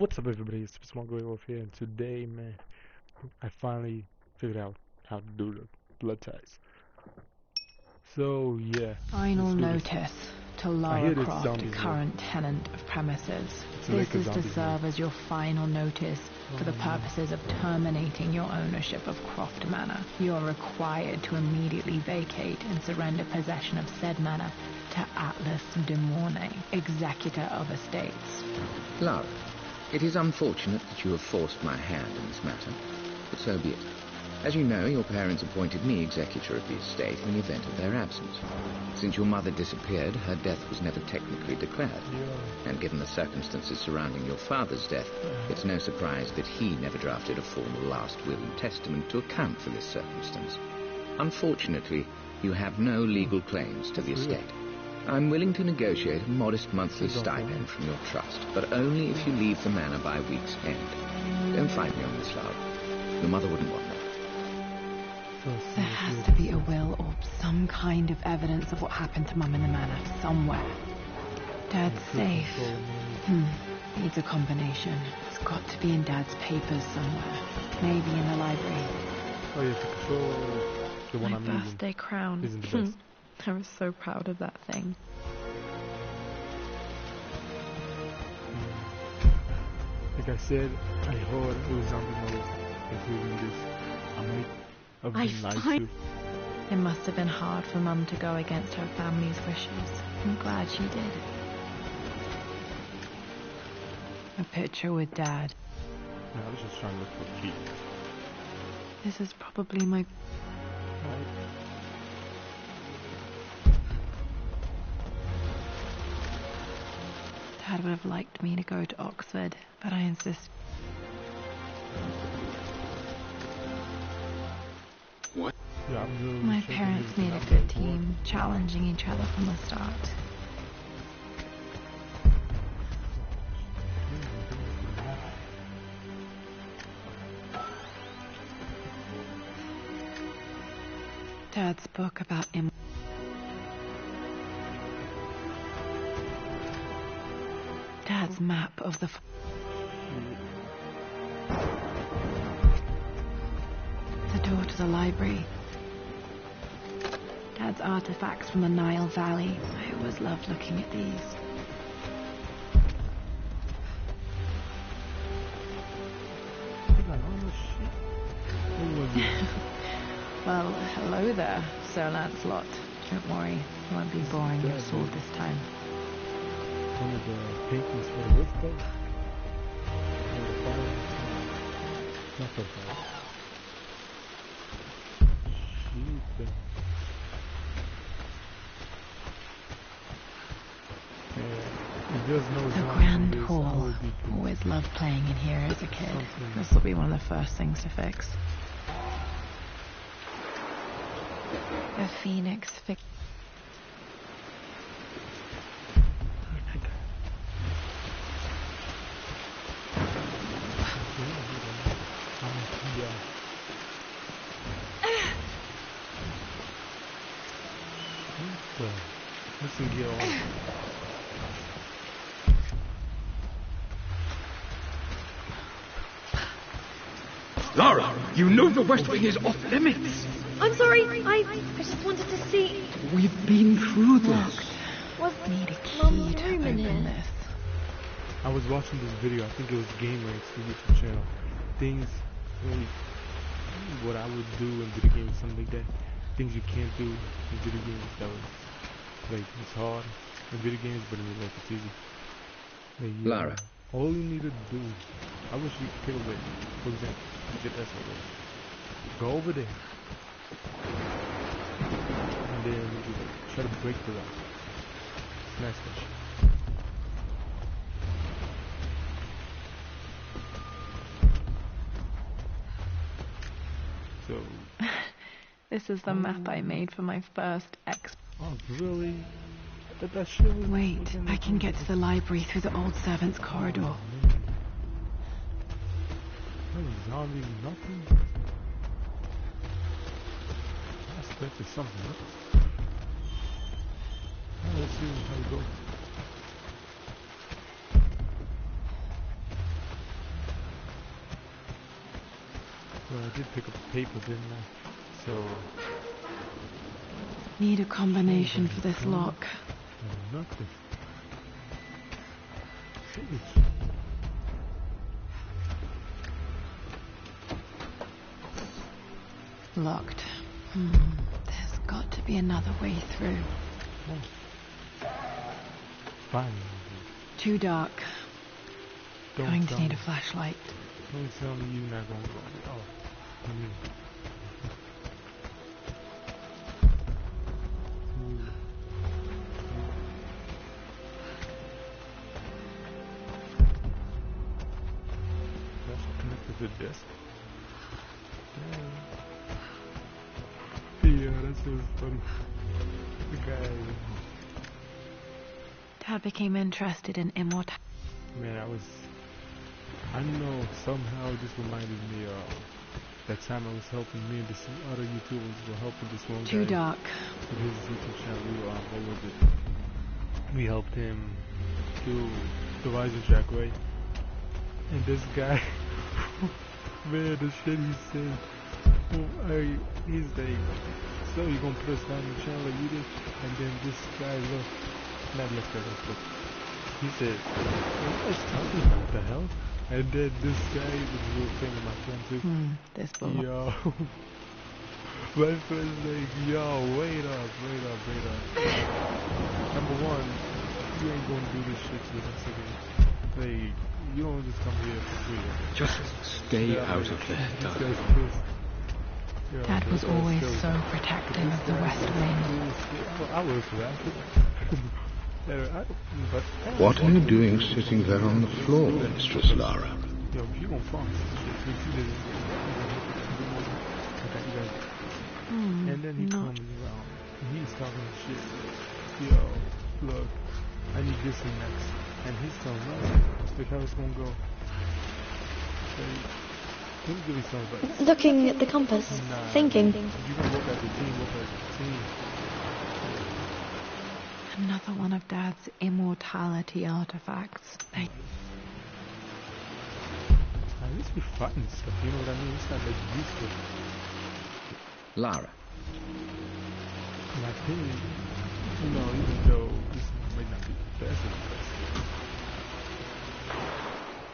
What's up, everybody? It's Smuggled Wolf here, and today, man, I finally figured out how to do the blood ties. So, yeah. Final notice to Lara Croft, zombies, current tenant of premises. This is to serve as your final notice for the purposes of terminating your ownership of Croft Manor. You are required to immediately vacate and surrender possession of said manor to Atlas de Mornay, executor of estates. Lara, it is unfortunate that you have forced my hand in this matter, but so be it. As you know, your parents appointed me executor of the estate in the event of their absence. Since your mother disappeared, her death was never technically declared. And given the circumstances surrounding your father's death, it's no surprise that he never drafted a formal last will and testament to account for this circumstance. Unfortunately, you have no legal claims to the estate. I'm willing to negotiate a modest monthly stipend from your trust, but only if you leave the manor by week's end. Don't fight me on this, Lara. Your mother wouldn't want that. There has to be a will or some kind of evidence of what happened to Mum in the manor somewhere. Dad's safe. Needs a combination. It's got to be in Dad's papers somewhere. Maybe in the library. Oh, yeah, the control, the one I'm using. My birthday crown. Isn't the best. I was so proud of that thing. Like I said, I heard it was zombie mode, including this. I might have been lied to. It must have been hard for Mum to go against her family's wishes. I'm glad she did. A picture with Dad. No, I was just trying to look for a key. This is probably my... Dad would have liked me to go to Oxford, but I insist. What? Yeah, My parents made a good team, challenging each other from the start. Dad's book about him. Dad's map of the... The door to the library. Dad's artifacts from the Nile Valley. I always loved looking at these. Well, hello there, Sir Lancelot. Don't worry, I won't be boring your sword this time. One of the paintings for the roof though. Not so bad. The Grand Hall. Always loved playing in here as a kid. This will be one of the first things to fix. The Phoenix fix. Listen, Gil. Lara, you know the West Wing is off limits. I'm sorry, I just wanted to see. We've been through this. Was Need a key Mum's to room in open here? this. I was watching this video, I think it was Game Ranks, the YouTube channel. Things, really, what I would do in video games, something like that. Things you can't do in video games that was, like, it's hard in video games, but in real life it's easy. Like, yeah, Lara. all you need to do, I wish you could pick away, for example, get that stuff away. Go over there. And then you try to break the lock. Smash that shit. So, This is the map I made for my first ex. oh really? That shit was... Wait, I can get to the library through the old servants' corridor. No zombies, nothing. I expected something else. Let's see how it goes. Well, I did pick up the paper, didn't I? So... Need a combination for this lock. Nothing. Locked. There's got to be another way through. Fine. Too dark. Going to tell need me. a flashlight. Don't tell me you're not going to go. Oh, I mean... The desk. Yeah, that's so funny. The guy. Dad became interested in immortality. Man, I don't know, somehow this reminded me of that time I was helping me and this other YouTubers were helping this one guy. Too dark. With his YouTube channel. We were, what was it? We helped him do the Rising Jack, right? And this guy, man, the shit he said, he's like, so you gonna put us down the channel like you did? And then this guy looked at us, he said, what is talking about, what the hell? And then this guy was a real thing of my friend too. This bull. Yo, my friend's like, yo, wait up. Number one, you ain't gonna do this shit to us again. Like, you don't just come here for free. Just stay out of there, This darling. guy's pissed. Yo, Dad was this guy's always so- so protective of the West Wing. I was ratchet. What are you doing sitting there on the floor, Mistress Lara? Yo, if you gonna promise and then he comes around and he's talking shit. Yo, look, I need this and next. And he's telling us like how it's gonna go. Let me give you some advice. Looking at the compass, Nah, thinking. If you're gonna look at the team, look at the team. Another one of Dad's immortality artifacts. At least we fighting stuff, you know what I mean? It's not like useful. Lara, In my opinion, you know, even though this might not be the best of the best,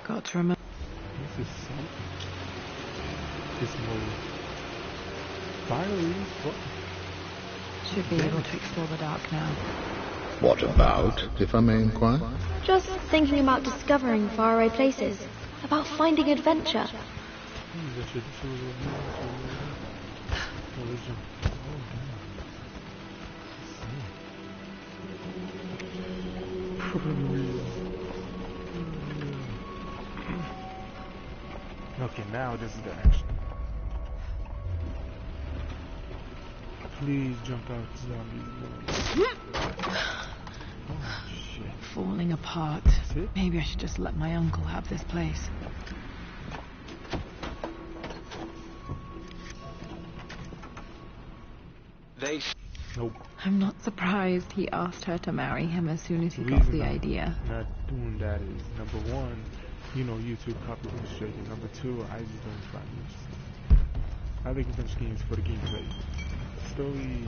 Got to remember. this is something. This mode. Finally, what? Should be able to explore the dark now. What about, if I may inquire? Just thinking about discovering faraway places. About finding adventure. Okay, now this is the action. Please jump out, zombies. Oh shit. Falling apart. it? Maybe I should just let my uncle have this place. Nope. I'm not surprised he asked her to marry him as soon as he got the idea. Not doing that is, number one, you know, YouTube copyright restricted. Number two, I just don't find it. I think adventure games for the gameplay. Story,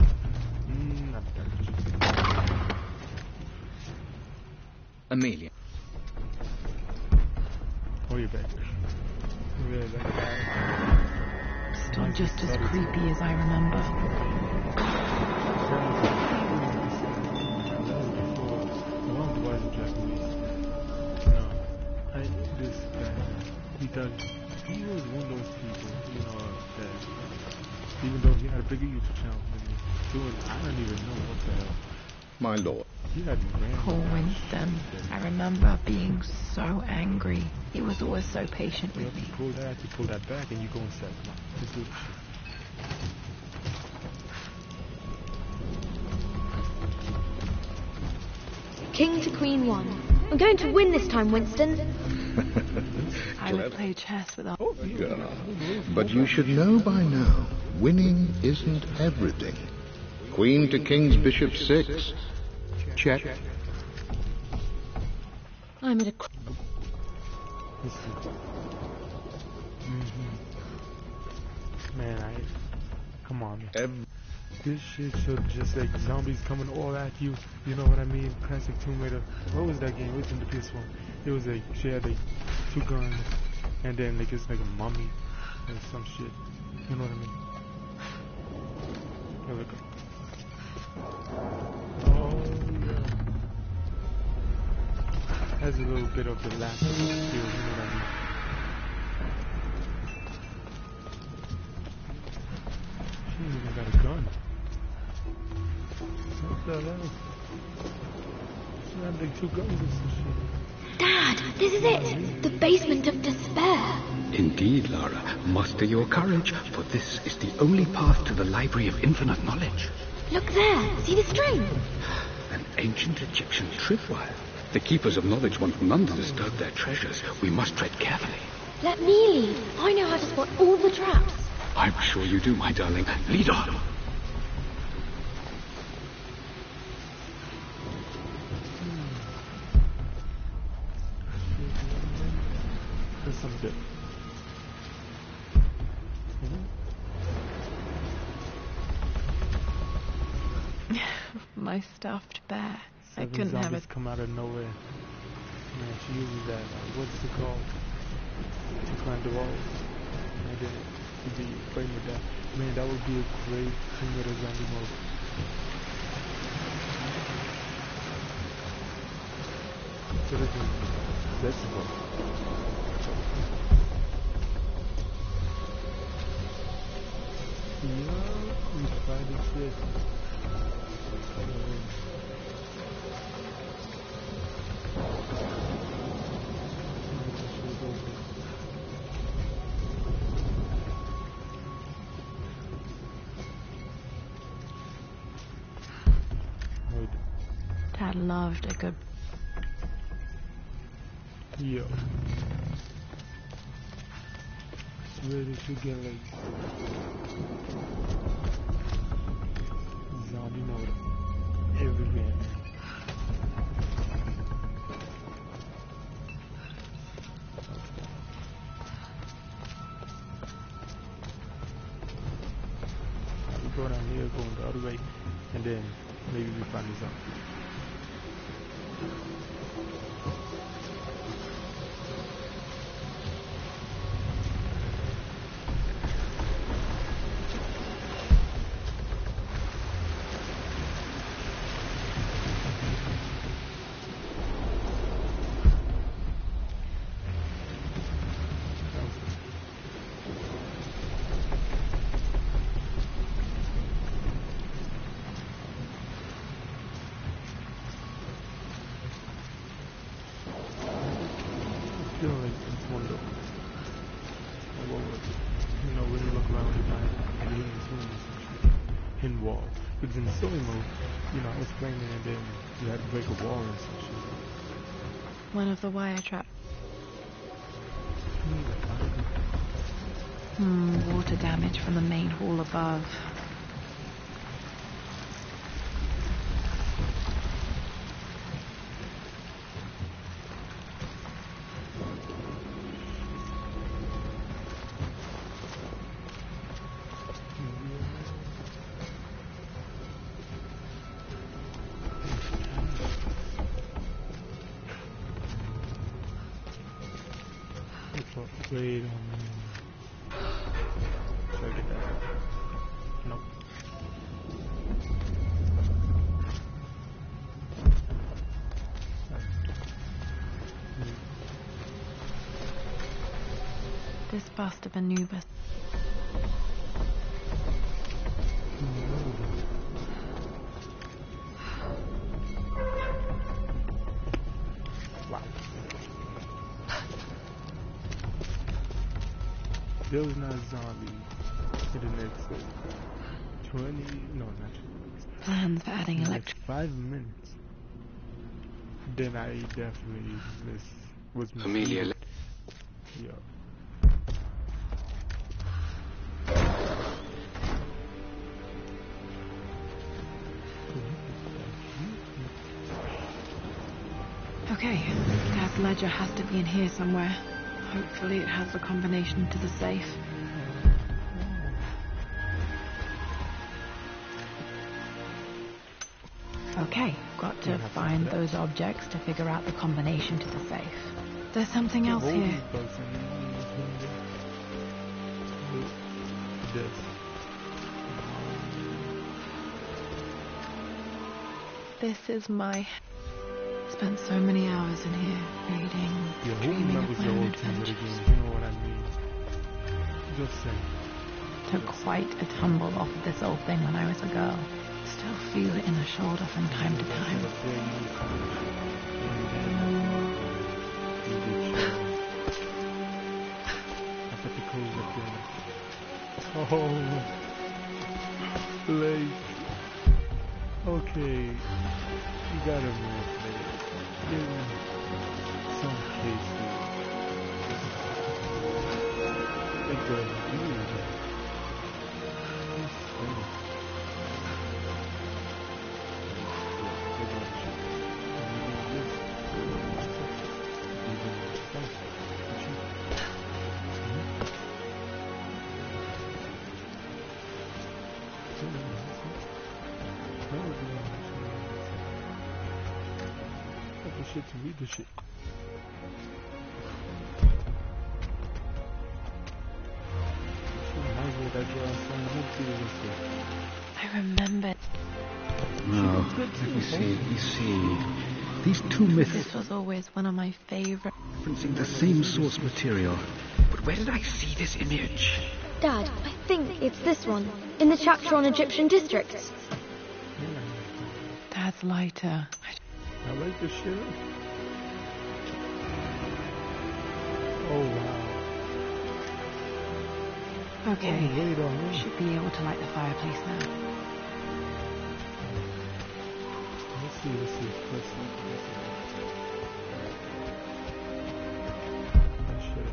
not that. Amelia. Oh, you're back there. Yeah, that guy. Still just as creepy as I remember. He was one of those people, you know, that even though he had a bigger YouTube channel than me, doing, I don't even know what the hell. My lord. He had Poor Winston. I remember being so angry. He was always so patient with me. You pull that back, and you go inside. Come on, let's do this shit. King to Queen 1. I'm going to win this time, Winston. I would play chess with our... Yeah. But you should know by now, winning isn't everything. Queen to King's Bishop 6. Check. I'm at a... Man, come on, man. This shit should just like zombies coming all at you. You know what I mean? Classic Tomb Raider. What was that game? It was in the PS1. It was like she had like 2 guns, and then like it's like a mummy and some shit. You know what I mean? Here we go. Oh yeah. Has a little bit of the last feel. You know what I mean? She ain't even got a gun. What the hell? She had like 2 guns and some shit. Dad, this is it! The basement of despair. Indeed, Lara. Muster your courage, for this is the only path to the Library of Infinite Knowledge. Look there. See the string? An ancient Egyptian tripwire. The Keepers of Knowledge want none to disturb their treasures. We must tread carefully. Let me lead. I know how to spot all the traps. I'm sure you do, my darling. Lead on. There's some bit. My stuffed bear. I 7 couldn't have zombies it. come out of nowhere. Man, she uses that. What's it called? To climb the walls. And then to be playing with that. Man, that would be a great Tomb Raider zombie mode. Could have been flexible. Yeah, we tried this shit. Dad loved a good. Yo. Where did you get like zombie mode everywhere? We go down here, going the other way, and then maybe we find this out. Feeling like it's one door. Like what was it? You know, when you look around, you find a hidden tomb or some shit. Hidden wall. Because in the story mode, you know, I was playing it and then you had to break a wall and some shit. One of the wire traps. Hmm, Water damage from the main hall above. Wait a minute. Should I get that? Nope. This bust of Anubis. Wow. There was not a zombie in the next 20, no, not 20 minutes. Plans for adding Next electric. 5 minutes. Then I definitely was Amelia. Yeah. Okay, Dad's ledger has to be in here somewhere. Hopefully it has the combination to the safe. Okay, got to find those objects to figure out the combination to the safe. There's something else here. This is my... Spent so many hours in here, reading, dreaming of my own adventures. You know what I mean? Just saying. Took quite a tumble off of this old thing when I was a girl. Still feel it in the shoulder from time to time. Oh, Blake. Okay, you gotta move, Blake. In some cases, it's a weird. Shit to read the shit. I remember. Now, let me see. These two myths This was always one of my favorite. referencing the same source material. But where did I see this image? Dad, I think it's this one, in the chapter on Egyptian districts. Dad's lighter. I like this shit. Oh wow. Okay, Oh, wait on me. should be able to light the fireplace now. Let's see. That shit.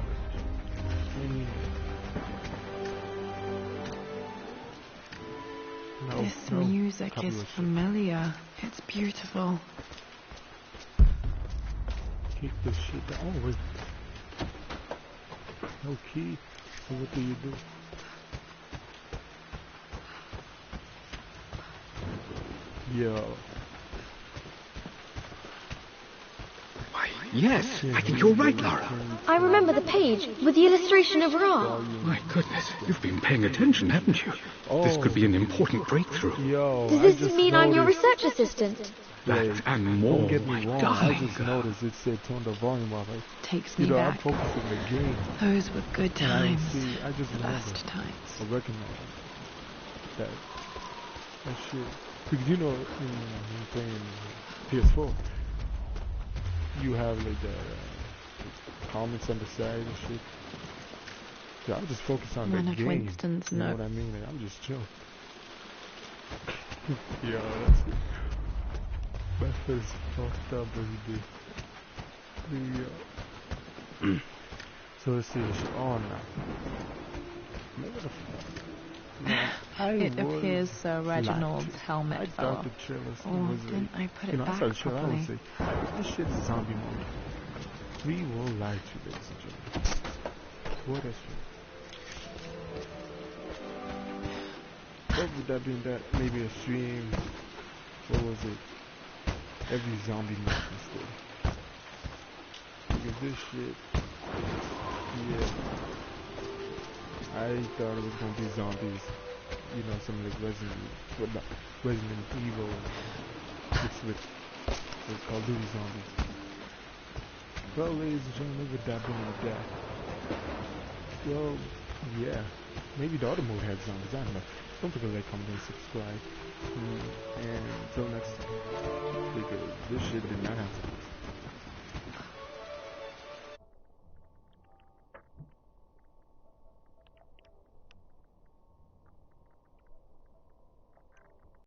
No, This no. music Copy is what shit. familiar. It's beautiful. Kick this shit down. Oh, wait. No key. So what do you do? Yo. Why, yes, I think you're right, Lara. I remember the page with the illustration of Ra. My goodness, you've been paying attention, haven't you? This could be an important breakthrough. Yo. Does I this just mean I'm your noticed- research assistant? That and more, Don't get my me wrong. I darling just girl. noticed it said turn the volume up. Takes You me know, I'm back. focusing on the game. Those were good And I times. see. I just remember. Best times. I recognize that shit. Because you know, in playing PS4, you have like the comments on the side and shit. Yeah, I'm just focused on the Leonard game. Winston's You know note. what I mean? Like, I'm just chill. Yeah, that's it. That is fucked up, baby. Yeah. So let's see. It's on now. Maybe the It appears Sir Reginald's helmet I fell thought off. the trailers Or was didn't I put you it know, I back started trailer, I would properly? say, this shit is zombie mode. We will lie to you, ladies and gentlemen. What is it? What would that be? That maybe a stream? What was it? Every zombie mode instead. Because this shit, yeah. I thought it was gonna be zombies. You know, some like Resident Evil mixed with Call of Duty zombies. Well, ladies and gentlemen, with that being like that, well, yeah, maybe the other mode had zombies. I don't know. Don't forget to like, comment, and subscribe. And until next time, because this shit did not happen.